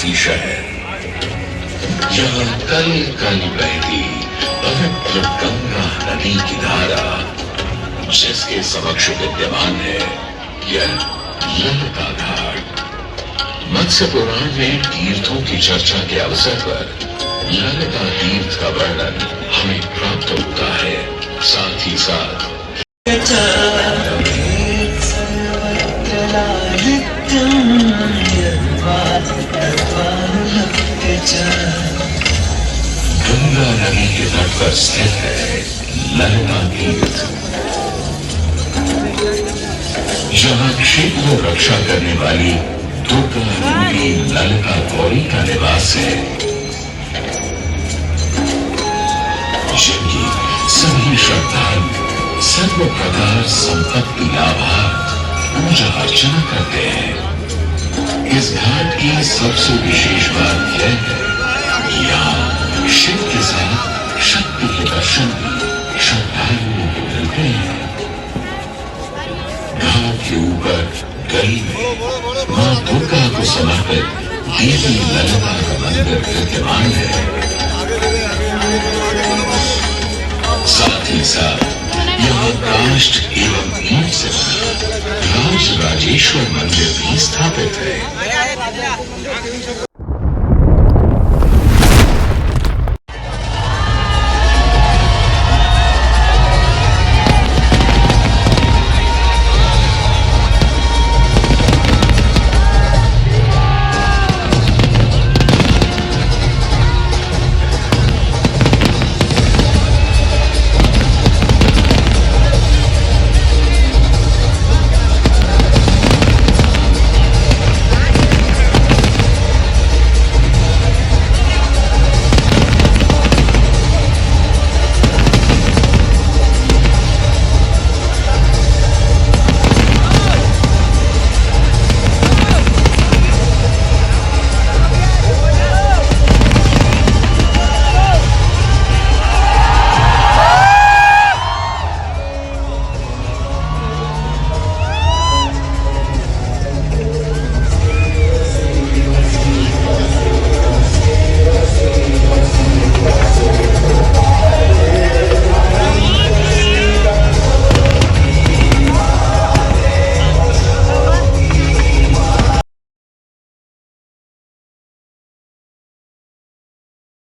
वाराणसी शहर। यहाँ कल कल बहती पवित्र गंगा नदी की धारा, जिसके समक्ष विद्यमान है यह ललिता घाट। मत्स्य पुराण में तीर्थों की चर्चा के अवसर पर ललिता तीर्थ का वर्णन हमें प्राप्त होता है। साथ ही साथ गंगा नदी के तट पर स्थित है ललिता तीर्थ, जहाँ क्षेत्र रक्षा करने वाली दुर्गा रूपी ललिता गौरी का निवास है, जिनकी सभी श्रद्धालु सर्व प्रकार संपत्ति लाभार्थ पूजा अर्चना करते हैं। इस घाट की सबसे विशेष बात यह है कि यहाँ शिव के साथ शक्ति के दर्शन भी श्रद्धालुओं को मिलते हैं। घाट के ऊपर गली में मां दुर्गा को समर्पित देवी ललिता का मंदिर विद्यमान है। साथ ही साथ यहाँ काष्ठ एवं ईंट से बना राज राजेश्वर मंदिर भी स्थापित है।